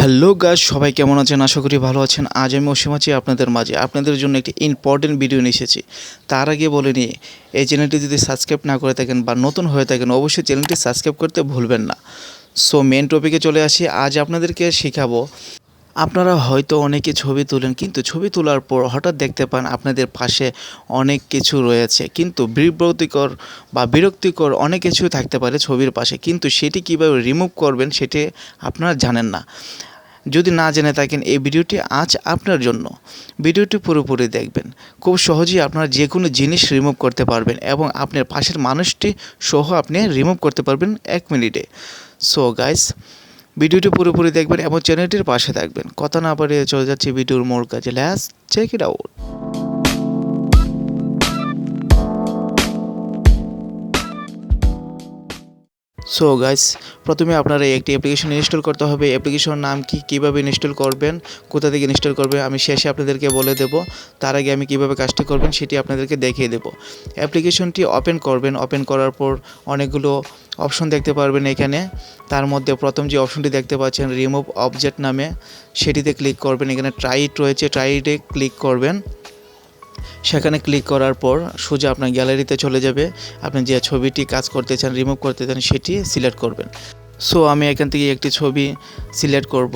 Hello guys, সবাই কেমন আছেন? আশা করি ভালো আছেন। আজ আমি অসীম আছি আপনাদের মাঝে। আপনাদের জন্য একটি ইম্পর্টেন্ট ভিডিও নিয়ে এসেছি। তার আগে বলে নিই, এই চ্যানেলটি যদি সাবস্ক্রাইব না করে থাকেন বা নতুন হয়ে থাকেন, অবশ্যই চ্যানেলটি সাবস্ক্রাইব করতে ভুলবেন না। সো মেন টপিকে চলে আসি। আজ আপনাদেরকে শেখাবো, আপনারা হয়তো অনেকে ছবি তোলেন, কিন্তু ছবি তোলার পর হঠাৎ দেখতে পান আপনাদের পাশে অনেক কিছু রয়েছে, কিন্তু বিরক্তিকর অনেক কিছু থাকতে পারে ছবির পাশে, কিন্তু সেটি কীভাবে রিমুভ করবেন সেটি আপনারা জানেন না। যদি না জেনে থাকেন, এই ভিডিওটি আজ আপনার জন্য। ভিডিওটি পুরোপুরি দেখবেন। খুব সহজেই আপনারা যে কোনো জিনিস রিমুভ করতে পারবেন এবং আপনার পাশের মানুষটি সহ আপনি রিমুভ করতে পারবেন 1 মিনিটে। সো গাইস, ভিডিওটি পুরোপুরি দেখবেন এবং চ্যানেলটির পাশে থাকবেন। কথা না বাড়িয়ে চলে যাচ্ছি ভিডিওর মূল কাজে। Let's check it out. So guys, প্রথমে আপনারা একটি অ্যাপ্লিকেশন ইনস্টল করতে হবে। অ্যাপ্লিকেশনের নাম কি, কীভাবে ইনস্টল করবেন, কোথা থেকে ইনস্টল করবেন আমি শেষে আপনাদেরকে বলে দেব। তার আগে আমি কীভাবে কাজটি করবেন সেটি আপনাদেরকে দেখিয়ে দেব। অ্যাপ্লিকেশনটি ওপেন করবেন। ওপেন করার পর অনেকগুলো অপশন দেখতে পারবেন এখানে। তার মধ্যে প্রথম যে অপশনটি দেখতে পাচ্ছেন রিমুভ অবজেক্ট নামে, সেটিতে ক্লিক করবেন। এখানে ট্রাই ইট রয়েছে, ট্রাই ইটে ক্লিক করবেন। সেখানে ক্লিক করার পর সোজা আপনার গ্যালারিতে চলে যাবে। আপনি যে ছবিটি কাজ করতে চান, রিমুভ করতে চান, সেটি সিলেক্ট করবেন। সো আমি এখান থেকে একটি ছবি সিলেক্ট করব।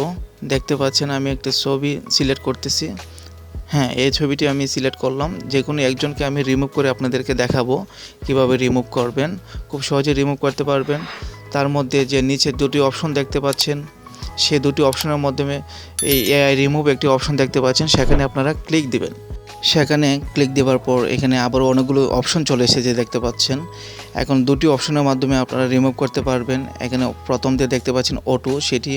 দেখতে পাচ্ছেন আমি একটি ছবি সিলেক্ট করতেছি। হ্যাঁ, এই ছবিটি আমি সিলেক্ট করলাম। যে কোনো একজনকে আমি রিমুভ করে আপনাদেরকে দেখাবো কিভাবে রিমুভ করবেন। খুব সহজে রিমুভ করতে পারবেন। তার মধ্যে যে নিচে দুটি অপশন দেখতে পাচ্ছেন, সেই দুটি অপশনের মাধ্যমে এই এআই রিমুভ একটি অপশন দেখতে পাচ্ছেন, সেখানে আপনারা ক্লিক দিবেন। সেখানে ক্লিক দেওয়ার পর এখানে আবারও অনেকগুলো অপশন চলে এসেছে দেখতে পাচ্ছেন। এখন দুটি অপশনের মাধ্যমে আপনারা রিমুভ করতে পারবেন। এখানে প্রথম দিয়ে দেখতে পাচ্ছেন অটো, সেটি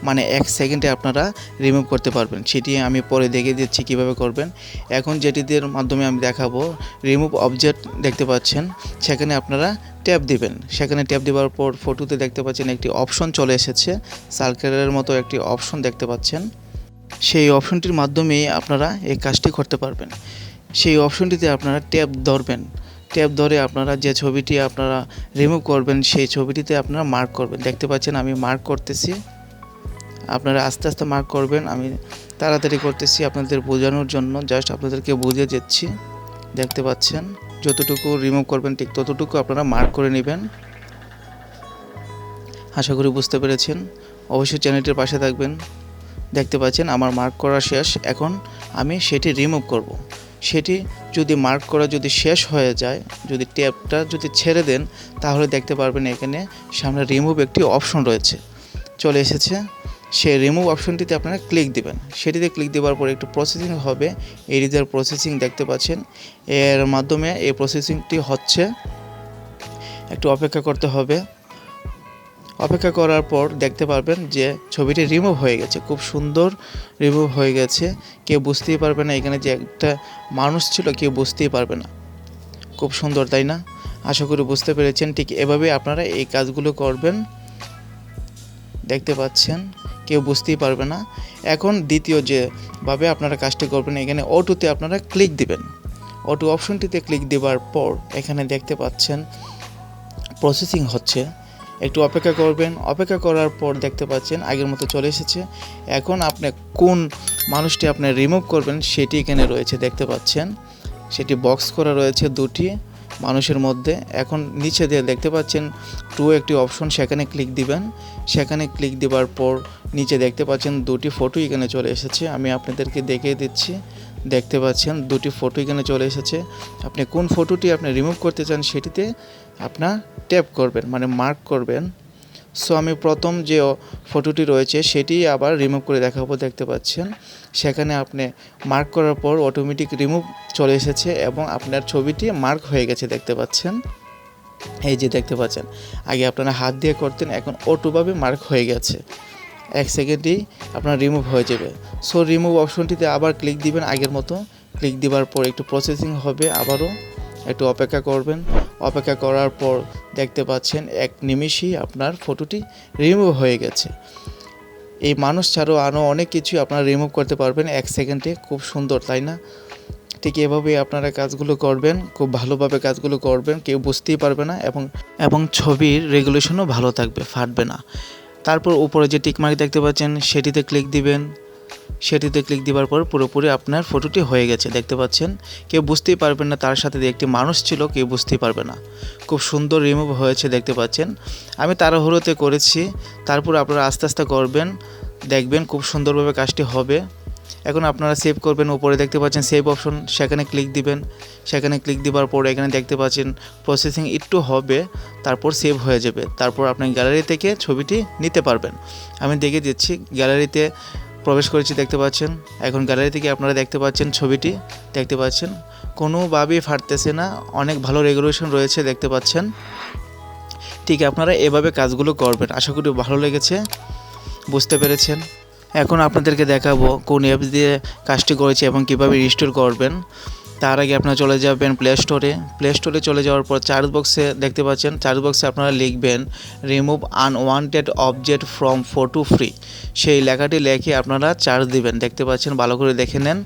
মানে 1 সেকেন্ডে আপনারা রিমুভ করতে পারবেন। সেটি আমি পরে দেখিয়ে দিচ্ছি কীভাবে করবেন। এখন যেটিদের মাধ্যমে আমি দেখাবো, রিমুভ অবজেক্ট দেখতে পাচ্ছেন, সেখানে আপনারা ট্যাপ দিবেন। সেখানে ট্যাপ দেওয়ার পর ফটোতে দেখতে পাচ্ছেন একটি অপশন চলে এসেছে, সার্কেলের মতো একটি অপশন দেখতে পাচ্ছেন। সেই অপশনটির মাধ্যমেই আপনারা এই কাজটি করতে পারবেন। সেই অপশনটিতে আপনারা ট্যাপ ধরবেন। ট্যাপ ধরে আপনারা যে ছবিটি আপনারা রিমুভ করবেন সেই ছবিটিতে আপনারা মার্ক করবেন। দেখতে পাচ্ছেন আমি মার্ক করতেছি। আপনারা আস্তে আস্তে মার্ক করবেন। আমি তাড়াতাড়ি করতেছি আপনাদের বোঝানোর জন্য, জাস্ট আপনাদেরকে বুঝিয়ে দিচ্ছি। দেখতে পাচ্ছেন যতটুকু রিমুভ করবেন ঠিক ততটুকু আপনারা মার্ক করে নেবেন। আশা করি বুঝতে পেরেছেন। অবশ্যই চ্যানেলটির পাশে থাকবেন। দেখতে পাচ্ছেন আমার মার্ক করা শেষ। এখন আমি সেটি রিমুভ করব। সেটি যদি মার্ক করা যদি শেষ হয়ে যায়, যদি ট্যাপটা যদি ছেড়ে দেন, তাহলে দেখতে পারবেন এখানে সামনে রিমুভ একটি অপশন রয়েছে, চলে এসেছে। সেই রিমুভ অপশনটিতে আপনারা ক্লিক দিবেন। সেটিতে ক্লিক দেওয়ার পর একটু প্রসেসিং হবে। এরিজার প্রসেসিং দেখতে পাচ্ছেন, এর মাধ্যমে এই প্রসেসিংটি হচ্ছে। একটু অপেক্ষা করতে হবে। অপেক্ষা করার পর দেখতে পারবেন যে ছবিটি রিমুভ হয়ে গেছে, খুব সুন্দর রিমুভ হয়ে গেছে। কেউ বুঝতেই পারবে না এখানে যে একটা মানুষ ছিল, কেউ বুঝতেই পারবে না। খুব সুন্দর, তাই না? আশা করি বুঝতে পেরেছেন। ঠিক এভাবে আপনারা এই কাজগুলো করবেন। দেখতে পাচ্ছেন কেউ বুঝতেই পারবে না। এখন দ্বিতীয় যেভাবে আপনারা কাজটি করবেন, এখানে অটোতে আপনারা ক্লিক দিবেন। অটো অপশনটিতে ক্লিক দেওয়ার পর এখানে দেখতে পাচ্ছেন প্রসেসিং হচ্ছে। একটু অপেক্ষা করবেন। অপেক্ষা করার পর দেখতে পাচ্ছেন আগের মতো চলে এসেছে। এখন আপনি কোন মানুষটি আপনি রিমুভ করবেন সেটি এখানে রয়েছে, দেখতে পাচ্ছেন। সেটি বক্স করা রয়েছে দুটি মানুষের মধ্যে। এখন নিচে দিয়ে দেখতে পাচ্ছেন একটি অপশন, সেখানে ক্লিক দিবেন। সেখানে ক্লিক দেওয়ার পর নিচে দেখতে পাচ্ছেন দুটি ফটো এখানে চলে এসেছে। আমি আপনাদেরকে দেখিয়ে দিচ্ছি। দেখতে পাচ্ছেন দুটি ফটো এখানে চলে এসেছে। আপনি কোন ফটোটি আপনি রিমুভ করতে চান সেটিতে আপনার ট্যাপ করবেন, মানে মার্ক করবেন। সো আমি প্রথম যে ফটোটি রয়েছে সেটি আবার রিমুভ করে দেখাবো। দেখতে পাচ্ছেন সেখানে আপনি মার্ক করার পর অটোমেটিক রিমুভ চলে এসেছে এবং আপনার ছবিটি মার্ক হয়ে গেছে, দেখতে পাচ্ছেন। এই যে দেখতে পাচ্ছেন, আগে আপনারা হাত দিয়ে করতেন, এখন অটোভাবে মার্ক হয়ে গেছে। 1 সেকেন্ডেই আপনার রিমুভ হয়ে যাবে। সো রিমুভ অপশনটিতে আবার ক্লিক দিবেন আগের মতো। ক্লিক দেওয়ার পর একটু প্রসেসিং হবে, আবারও একটু অপেক্ষা করবেন। অপেক্ষা করার পর দেখতে পাচ্ছেন 1 নিমেষেই আপনার ফটোটি রিমুভ হয়ে গেছে। এই মানুষ ছাড়াও আরও অনেক কিছু আপনারা রিমুভ করতে পারবেন 1 সেকেন্ডে। খুব সুন্দর, তাই না? ঠিক এভাবেই আপনারা কাজগুলো করবেন, খুব ভালোভাবে কাজগুলো করবেন, কেউ বুঝতেই পারবে না এবং ছবির রেগুলেশনও ভালো থাকবে, ফাটবে না। তারপর উপরে যে টিকমার্ক দেখতে পাচ্ছেন সেটিতে ক্লিক দিবেন। সেটিতে ক্লিক দেওয়ার পর পুরোপুরি আপনার ফটোটি হয়ে গেছে দেখতে পাচ্ছেন। কেউ বুঝতেই পারবেন না তার সাথে যে একটি মানুষ ছিল, কেউ বুঝতেই পারবে না। খুব সুন্দর রিমুভ হয়েছে দেখতে পাচ্ছেন। আমি তাড়াহুড়োতে করেছি, তারপর আপনারা আস্তে আস্তে করবেন, দেখবেন খুব সুন্দরভাবে কাজটি হবে। এখন আপনারা সেভ করবেন, উপরে দেখতে পাচ্ছেন সেভ অপশন, সেখানে ক্লিক দিবেন। সেখানে ক্লিক দেওয়ার পর এখানে দেখতে পাচ্ছেন প্রসেসিং একটু হবে, তারপর সেভ হয়ে যাবে। তারপর আপনি গ্যালারি থেকে ছবিটি নিতে পারবেন। আমি দেখে দিচ্ছি, গ্যালারিতে প্রবেশ করেছি দেখতে পাচ্ছেন। এখন গ্যালারি থেকে আপনারা দেখতে পাচ্ছেন ছবিটি দেখতে পাচ্ছেন, কোনোভাবেই ফাটতেছে না, অনেক ভালো রেগুলেশন রয়েছে দেখতে পাচ্ছেন। ঠিক আপনারা এভাবে কাজগুলো করবেন। আশা করি ভালো লেগেছে, বুঝতে পেরেছেন। এখন আপনাদেরকে দেখাবো কোন অ্যাপস দিয়ে কাজটি করেছি এবং কীভাবে রিস্টোর করবেন। তার আগে আপনারা চলে যাবেন প্লে স্টোরে চলে যাওয়ার পর চার্জ বক্সে দেখতে পাচ্ছেন, চার্জ বক্সে আপনারা লিখবেন remove unwanted object from photo free. সেই লেখাটি লিখে আপনারা চার্জ দিবেন দেখতে পাচ্ছেন, ভালো করে দেখে নেন।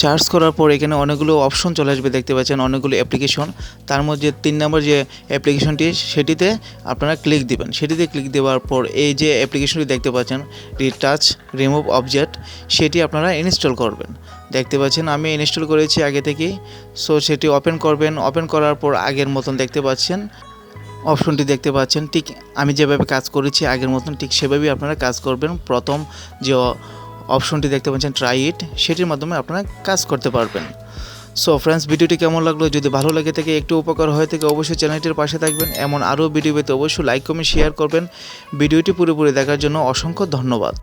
চার্জ করার পর এখানে অনেকগুলো অপশন চলে আসবে দেখতে পাচ্ছেন, অনেকগুলো অ্যাপ্লিকেশন। তার মধ্যে 3 নম্বর যে অ্যাপ্লিকেশনটি সেটিতে আপনারা ক্লিক দিবেন। সেটিতে ক্লিক দেওয়ার পর এই যে অ্যাপ্লিকেশনটি দেখতে পাচ্ছেন রিটাচ রিমুভ অবজেক্ট, সেটি আপনারা ইনস্টল করবেন দেখতে পাচ্ছেন। আমি ইনস্টল করেছি আগে থেকেই, সো সেটি ওপেন করবেন। ওপেন করার পর আগের মতন দেখতে পাচ্ছেন অপশনটি দেখতে পাচ্ছেন। ঠিক আমি যেভাবে কাজ করেছি আগের মতন ঠিক সেভাবেই আপনারা কাজ করবেন। প্রথম যে অপশনটি দেখতে পাচ্ছেন ট্রাই ইট, সেটির মাধ্যমে আপনারা কাজ করতে পারবেন। সো ফ্রেন্ডস, ভিডিওটি কেমন লাগলো? যদি ভালো লাগে থাকে, একটু উপকার হয়ে থাকে, অবশ্যই চ্যানেলটির পাশে থাকবেন। এমন আরও ভিডিও পেতে অবশ্যই লাইক কমেন্ট শেয়ার করবেন। ভিডিওটি পুরোপুরি দেখার জন্য অসংখ্য ধন্যবাদ।